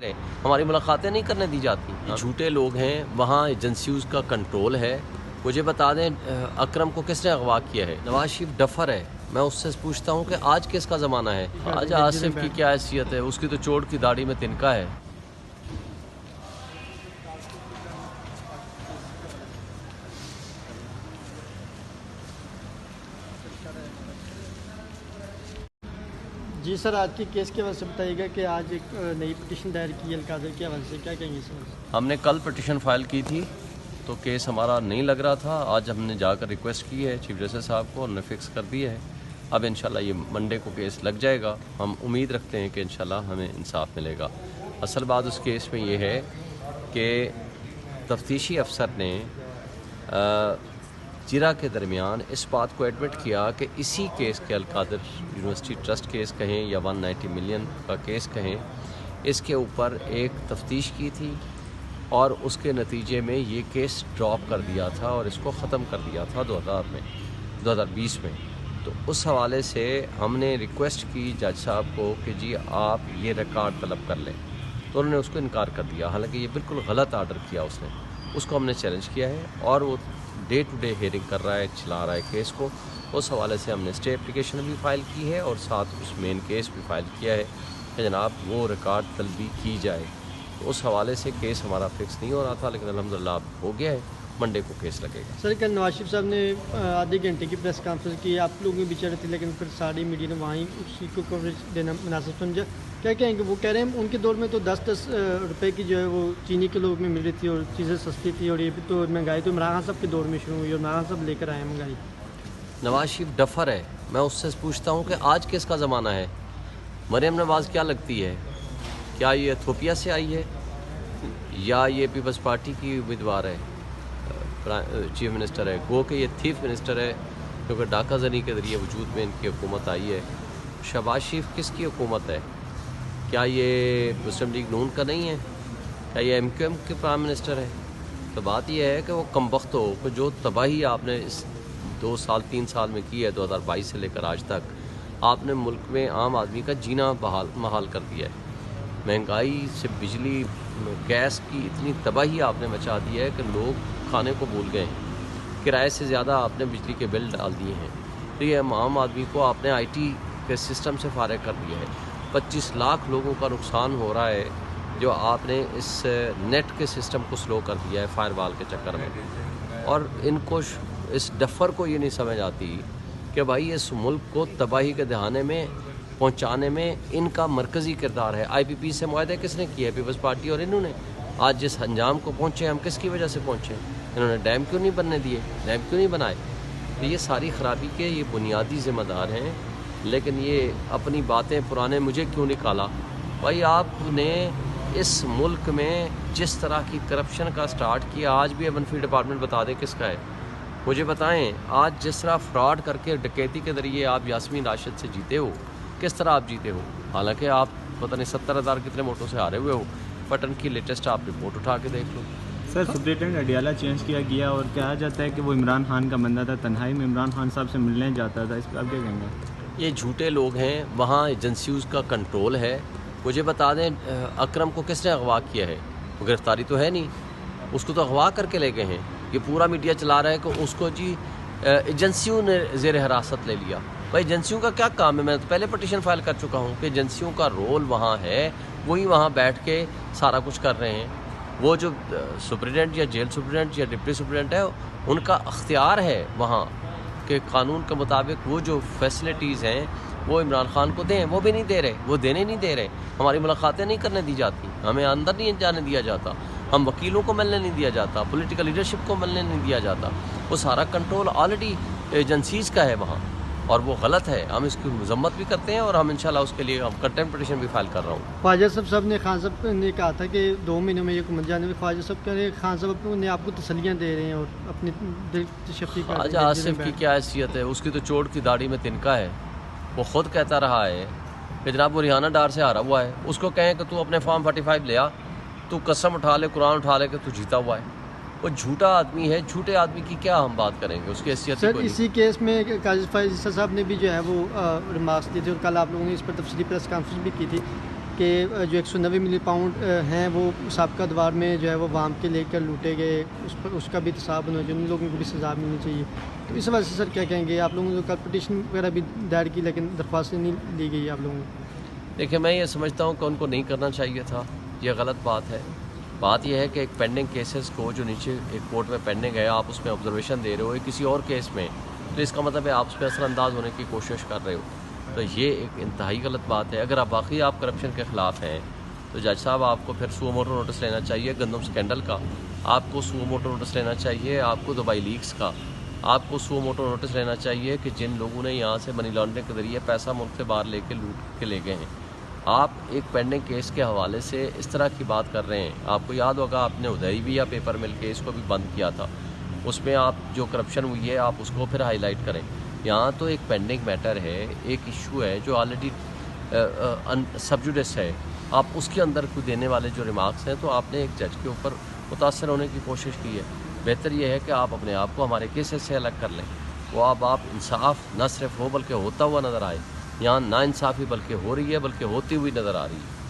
ہماری ملاقاتیں نہیں کرنے دی جاتی. جھوٹے لوگ ہیں, وہاں ایجنسیز کا کنٹرول ہے. مجھے بتا دیں اکرم کو کس نے اغوا کیا ہے؟ نواز شریف ڈفر ہے. میں اس سے پوچھتا ہوں کہ آج کس کا زمانہ ہے؟ آج آصف کی کیا حیثیت ہے؟ اس کی تو چوٹ کی داڑھی میں تنکا ہے. جی سر, آج کے کیس کے حوالے سے بتائیے گا کہ آج ایک نئی پٹیشن دائر کی القادر کے حوالے سے, کیا کہیں گے سر؟ ہم نے کل پٹیشن فائل کی تھی تو کیس ہمارا نہیں لگ رہا تھا. آج ہم نے جا کر ریکویسٹ کی ہے چیف جسٹس صاحب کو, انہوں نے فکس کر دی ہے. اب انشاءاللہ یہ منڈے کو کیس لگ جائے گا. ہم امید رکھتے ہیں کہ انشاءاللہ ہمیں انصاف ملے گا. اصل بات اس کیس میں یہ ہے کہ تفتیشی افسر نے جرا کے درمیان اس بات کو ایڈمٹ کیا کہ اسی کیس کے القادر یونیورسٹی ٹرسٹ کیس کہیں یا 190 ملین کا کیس کہیں, اس کے اوپر ایک تفتیش کی تھی اور اس کے نتیجے میں یہ کیس ڈراپ کر دیا تھا اور اس کو ختم کر دیا تھا 2020 میں. تو اس حوالے سے ہم نے ریکویسٹ کی جج صاحب کو کہ جی آپ یہ ریکارڈ طلب کر لیں, تو انہوں نے اس کو انکار کر دیا. حالانکہ یہ بالکل غلط آرڈر کیا اس نے. اس کو ہم نے چیلنج کیا ہے اور وہ ڈے ٹو ڈے ہیئرنگ کر رہا ہے, چلا رہا ہے کیس کو. اس حوالے سے ہم نے اسٹے اپلیکیشن بھی فائل کی ہے اور ساتھ اس مین کیس بھی فائل کیا ہے کہ جناب وہ ریکارڈ طلبی کی جائے. تو اس حوالے سے کیس ہمارا فکس نہیں ہو رہا تھا, لیکن الحمدللہ اب ہو گیا ہے. منڈے کو کیس لگے گا. سر, کل نواز شریف صاحب نے آدھے گھنٹے کی پریس کانفرنس کی, آپ لوگ بھی بے چارے تھے لیکن پھر ساری میڈیا نے وہیں اسی کو کوریج دینا مناسب سمجھا. کیا کہیں گے؟ وہ کہہ رہے ہیں ان کے دور میں تو 10-10 روپے کی جو ہے وہ چینی کلو میں مل رہی تھی اور چیزیں سستی تھی, اور یہ بھی تو مہنگائی تو عمران خان صاحب کے دور میں شروع ہوئی اور عمران خان صاحب لے کر آئے مہنگائی. نواز شریف ڈفر ہے. میں اس سے پوچھتا ہوں کہ آج کس کا زمانہ ہے؟ مریم نواز کیا لگتی ہے؟ کیا یہ ایتھوپیا سے آئی ہے یا یہ پیپلز پارٹی کی امیدوار ہے, چیف منسٹر ہے؟ گو کہ یہ تھیف منسٹر ہے کیونکہ ڈاکہ زنی کے ذریعے وجود میں ان کی حکومت آئی ہے. شہباز شریف کس کی حکومت ہے؟ کیا یہ مسلم لیگ نون کا نہیں ہے؟ کیا یہ ایم کیو ایم کے پرائم منسٹر ہے؟ تو بات یہ ہے کہ وہ کمبخت ہو کہ جو تباہی آپ نے اس 2-3 سال میں کی ہے, 2022 سے لے کر آج تک, آپ نے ملک میں عام آدمی کا جینا محال کر دیا ہے. مہنگائی سے بجلی گیس کی اتنی تباہی آپ نے مچا دی ہے کہ لوگ کھانے کو بھول گئے ہیں. کرائے سے زیادہ آپ نے بجلی کے بل ڈال دیے ہیں. تو یہ عام آدمی کو آپ نے آئی ٹی کے سسٹم سے فارغ کر دیا ہے. 25 لاکھ لوگوں کا نقصان ہو رہا ہے جو آپ نے اس نیٹ کے سسٹم کو سلو کر دیا ہے فائر وال کے چکر میں. اور ان کو اس ڈفر کو یہ نہیں سمجھ آتی کہ بھائی اس ملک کو تباہی کے دہانے میں پہنچانے میں ان کا مرکزی کردار ہے. آئی پی پی سے معاہدہ کس نے کیا ہے؟ پیپلز پارٹی اور انہوں نے. آج جس انجام کو پہنچے ہم کس کی وجہ سے پہنچے؟ انہوں نے ڈیم کیوں نہیں بننے دیے, ڈیم کیوں نہیں بنائے؟ تو یہ ساری خرابی کے یہ بنیادی ذمہ دار ہیں. لیکن یہ اپنی باتیں پرانے مجھے کیوں نکالا؟ بھائی آپ نے اس ملک میں جس طرح کی کرپشن کا سٹارٹ کیا, آج بھی ایون فیلڈ ڈپارٹمنٹ بتا دیں کس کا ہے. مجھے بتائیں آج جس طرح فراڈ کر کے ڈکیتی کے ذریعے آپ یاسمین راشد سے جیتے ہو, کس طرح آپ جیتے ہو؟ حالانکہ آپ پتہ نہیں 70,000 کتنے ووٹوں سے ہارے ہوئے ہو. پٹن کی لیٹسٹ آپ رپورٹ اٹھا کے دیکھ لو. سر, سپرنٹینڈنٹ اڈیالہ چینج کیا گیا اور کہا جاتا ہے کہ وہ عمران خان کا بندہ تھا, تنہائی میں عمران خان صاحب سے ملنے جاتا تھا. اس پہ آپ کیا کہیں گے؟ یہ جھوٹے لوگ ہیں, وہاں ایجنسیز کا کنٹرول ہے. مجھے بتا دیں اکرم کو کس نے اغوا کیا ہے؟ وہ گرفتاری تو ہے نہیں, اس کو تو اغوا کر کے لے گئے ہیں. یہ پورا میڈیا چلا رہا ہے کہ اس کو جی ایجنسیوں نے زیر حراست لے لیا. بھائی ایجنسیوں کا کیا کام ہے؟ میں تو پہلے پٹیشن فائل کر چکا ہوں کہ ایجنسیوں کا رول وہاں ہے, وہی وہاں بیٹھ کے سارا کچھ کر رہے ہیں. وہ جو سپرنٹینڈنٹ یا جیل سپرنٹینڈنٹ یا ڈپٹی سپرنٹینڈنٹ ہے ان کا اختیار ہے وہاں کہ قانون کے مطابق وہ جو فیسلٹیز ہیں وہ عمران خان کو دیں. وہ بھی نہیں دے رہے, وہ دینے نہیں دے رہے. ہماری ملاقاتیں نہیں کرنے دی جاتی, ہمیں اندر نہیں جانے دیا جاتا, ہم وکیلوں کو ملنے نہیں دیا جاتا, پولیٹیکل لیڈرشپ کو ملنے نہیں دیا جاتا. وہ سارا کنٹرول آلریڈی ایجنسیز کا ہے وہاں, اور وہ غلط ہے. ہم اس کی مذمت بھی کرتے ہیں اور ہم انشاءاللہ اس کے لیے ہم کنٹمپٹ پٹیشن بھی فائل کر رہا ہوں. خواجہ صاحب نے خان صاحب نے کہا تھا کہ 2 مہینوں میں یہ حکومت جانے میں. خواجہ صاحب کہہ رہے ہیں خان صاحب نے آپ کو تسلیاں دے رہے ہیں اور اپنی دل شفیع کر رہے ہیں. آج آصف کی کیا حیثیت ہے؟ اس کی تو چوٹ کی داڑھی میں تنکا ہے. وہ خود کہتا رہا ہے کہ جناب وہ ریحانہ ڈار سے ہارا ہوا ہے. اس کو کہیں کہ تو اپنے فارم 45 لے آ, تو قسم اٹھا لے, قرآن اٹھا لے کہ تو جیتا ہوا ہے. وہ جھوٹا آدمی ہے. جھوٹے آدمی کی کیا ہم بات کریں گے؟ اس کی حیثیت سر اسی کیس میں قاضی فائز صاحب نے بھی جو ہے وہ ریمارکس دیے تھے اور کل آپ لوگوں نے اس پر تفصیلی پریس کانفرنس بھی کی تھی. کہ جو 190 ملین پاؤنڈ ہیں وہ سابقہ ادوار میں جو ہے وہ عوام کے لے کر لوٹے گئے، اس کا بھی احتساب ہونا چاہیے، ان لوگوں کو بھی سزا ملنی چاہیے. تو اس حوالے سے سر کیا کہیں گے؟ آپ لوگوں نے کل پٹیشن وغیرہ بھی دائر کی لیکن درخواستیں نہیں لی گئی آپ لوگوں کو. دیکھیں میں یہ سمجھتا ہوں کہ ان کو نہیں کرنا چاہیے تھا، یہ غلط بات ہے. بات یہ ہے کہ ایک پینڈنگ کیسز کو جو نیچے ایک کورٹ میں پینڈنگ ہے آپ اس میں آبزرویشن دے رہے ہو کسی اور کیس میں، تو اس کا مطلب ہے آپ اس پہ اثر انداز ہونے کی کوشش کر رہے ہو. تو یہ ایک انتہائی غلط بات ہے. اگر آپ واقعی آپ کرپشن کے خلاف ہیں تو جج صاحب آپ کو پھر سو موٹو نوٹس لینا چاہیے گندم سکینڈل کا، آپ کو سو موٹو نوٹس لینا چاہیے، آپ کو دبئی لیکس کا، آپ کو سو موٹو نوٹس لینا چاہیے کہ جن لوگوں نے یہاں سے منی لانڈرنگ کے ذریعے پیسہ ملک سے باہر لے کے لوٹ کے لے گئے ہیں. آپ ایک پینڈنگ کیس کے حوالے سے اس طرح کی بات کر رہے ہیں. آپ کو یاد ہوگا آپ نے حدیبیہ پیپر مل کیس کو بھی بند کیا تھا، اس میں آپ جو کرپشن ہوئی ہے آپ اس کو پھر ہائی لائٹ کریں. یہاں تو ایک پینڈنگ میٹر ہے، ایک ایشو ہے جو آلریڈی سبجوڈس ہے، آپ اس کے اندر کوئی دینے والے جو ریمارکس ہیں تو آپ نے ایک جج کے اوپر متاثر ہونے کی کوشش کی ہے. بہتر یہ ہے کہ آپ اپنے آپ کو ہمارے کیسز سے الگ کر لیں. وہ اب آپ انصاف نہ صرف ہو بلکہ ہوتا ہوا نظر آئے. یہاں نا انصافی بلکہ ہو رہی ہے، بلکہ ہوتی ہوئی نظر آ رہی ہے.